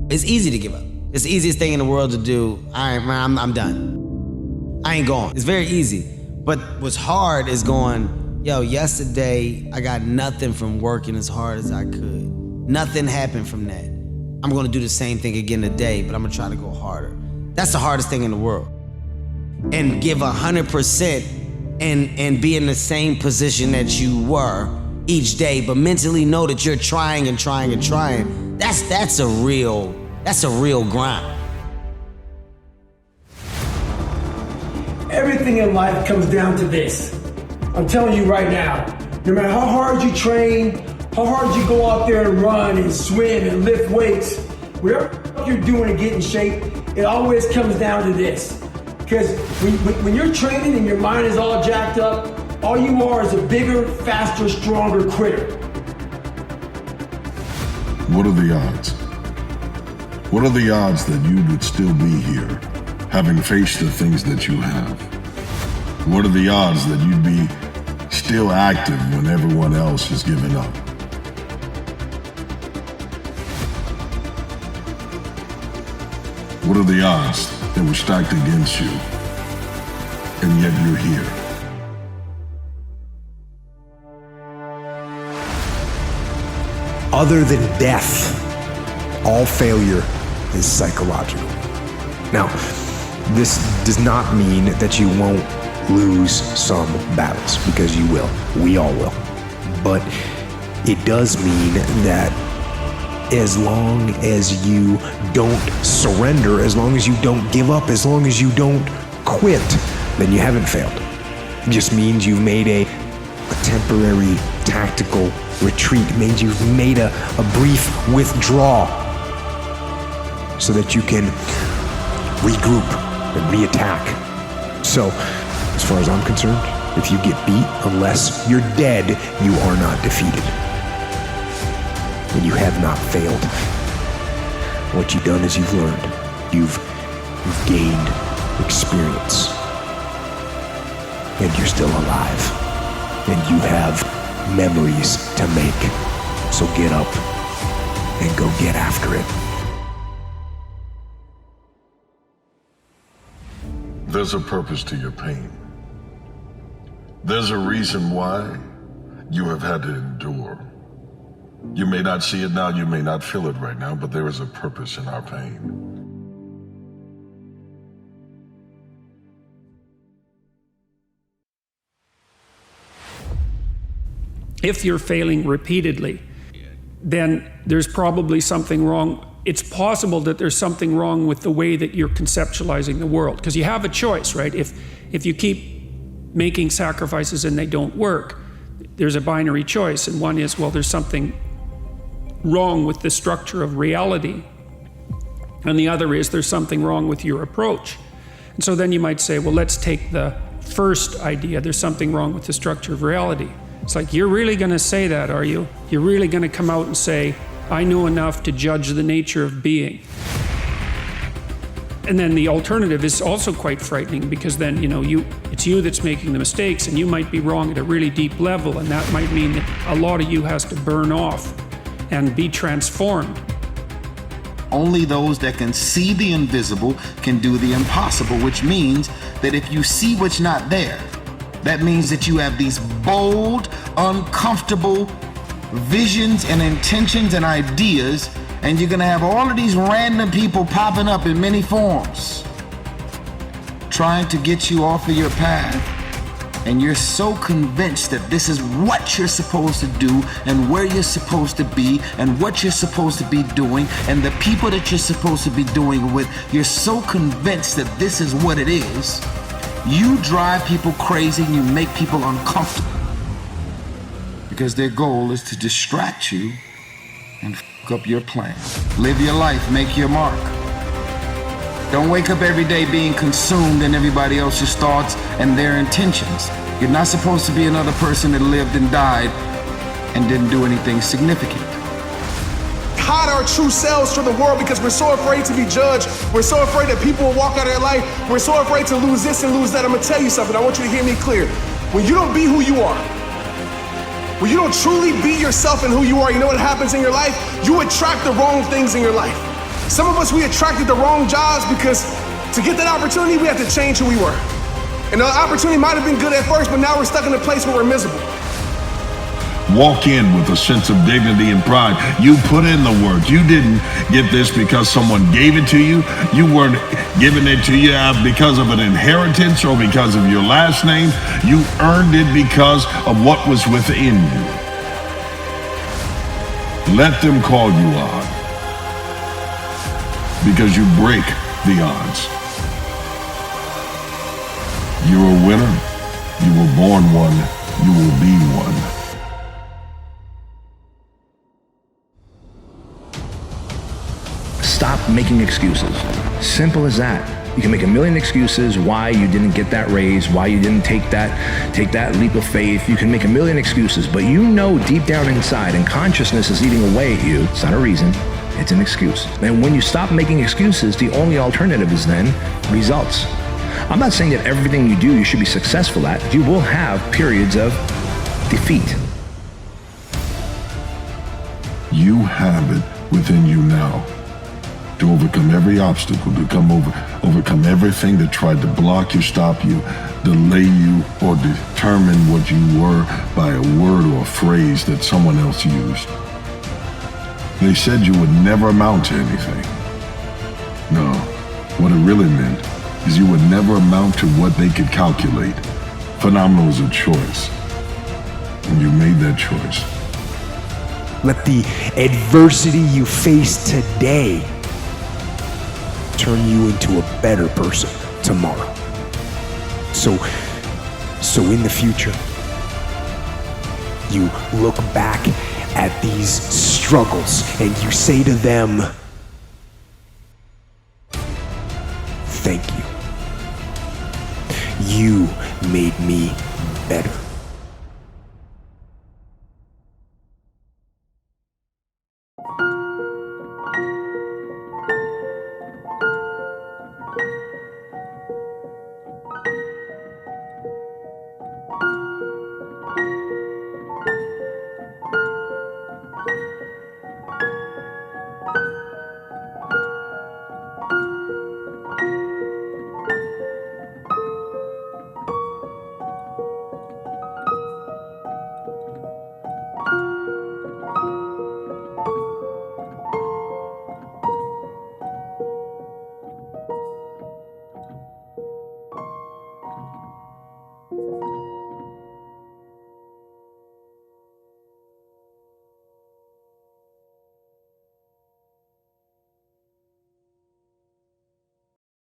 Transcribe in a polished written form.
It's easy to give up. It's the easiest thing in the world to do. All right, man, I'm done. I ain't going. It's very easy. But what's hard is going, yo, yesterday I got nothing from working as hard as I could. Nothing happened from that. I'm gonna do the same thing again today, but I'm gonna try to go harder. That's the hardest thing in the world. And give 100% and be in the same position that you were each day, but mentally know that you're trying and trying and trying. That's a real grind. Everything in life comes down to this. I'm telling you right now, no matter how hard you train, how hard you go out there and run and swim and lift weights, whatever you're doing to get in shape, it always comes down to this. Because when you're training and your mind is all jacked up, all you are is a bigger, faster, stronger critter. What are the odds? What are the odds that you would still be here, having faced the things that you have? What are the odds that you'd be still active when everyone else has given up? What are the odds that were stacked against you, and yet you're here? Other than death, all failure is psychological. Now, this does not mean that you won't lose some battles, because you will. We all will. But it does mean that as long as you don't surrender, as long as you don't give up, as long as you don't quit, then you haven't failed. It just means you've made a temporary tactical retreat. It means you've made a brief withdrawal so that you can regroup and reattack. So, as far as I'm concerned, if you get beat, unless you're dead, you are not defeated. And you have not failed. What you've done is you've learned. You've gained experience. And you're still alive. And you have memories to make. So get up and go get after it. There's a purpose to your pain. There's a reason why you have had to endure. You may not see it now, you may not feel it right now, but there is a purpose in our pain. If you're failing repeatedly, then there's probably something wrong. It's possible that there's something wrong with the way that you're conceptualizing the world, because you have a choice, right? If you keep making sacrifices and they don't work, there's a binary choice, and one is, well, there's something wrong with the structure of reality, and the other is there's something wrong with your approach. And so then you might say, well, let's take the first idea, there's something wrong with the structure of reality. It's like, you're really going to say that, are you? You're really going to come out and say, I know enough to judge the nature of being. And then the alternative is also quite frightening, because then, it's you that's making the mistakes, and you might be wrong at a really deep level, and that might mean that a lot of you has to burn off and be transformed. Only those that can see the invisible can do the impossible, which means that if you see what's not there, that means that you have these bold, uncomfortable visions and intentions and ideas, and you're gonna have all of these random people popping up in many forms, trying to get you off of your path. And you're so convinced that this is what you're supposed to do, and where you're supposed to be, and what you're supposed to be doing, and the people that you're supposed to be doing it with. You're so convinced that this is what it is. You drive people crazy and you make people uncomfortable, because their goal is to distract you and f*** up your plan. Live your life, make your mark. Don't wake up every day being consumed in everybody else's thoughts and their intentions. You're not supposed to be another person that lived and died and didn't do anything significant. Hide our true selves from the world because we're so afraid to be judged. We're so afraid that people will walk out of their life. We're so afraid to lose this and lose that. I'm gonna tell you something. I want you to hear me clear. When you don't be who you are, when you don't truly be yourself and who you are, you know what happens in your life? You attract the wrong things in your life. Some of us, we attracted the wrong jobs because to get that opportunity, we had to change who we were. And the opportunity might have been good at first, but now we're stuck in a place where we're miserable. Walk in with a sense of dignity and pride. You put in the work. You didn't get this because someone gave it to you. You weren't giving it to you because of an inheritance or because of your last name. You earned it because of what was within you. Let them call you odd, because you break the odds. You're a winner. You were born one. You will be one. Stop making excuses. Simple as that. You can make a million excuses why you didn't get that raise, why you didn't take that leap of faith. You can make a million excuses, but you know deep down inside, and consciousness is eating away at you. It's not a reason, it's an excuse. And when you stop making excuses, the only alternative is then results. I'm not saying that everything you do you should be successful at. You will have periods of defeat. You have it within you now to overcome every obstacle, to overcome everything that tried to block you, stop you, delay you, or determine what you were by a word or a phrase that someone else used. They said you would never amount to anything. No, what it really meant is you would never amount to what they could calculate. Phenomenal is a choice, and you made that choice. Let the adversity you face today turn you into a better person tomorrow. So in the future, you look back at these struggles and you say to them, thank you. You made me better.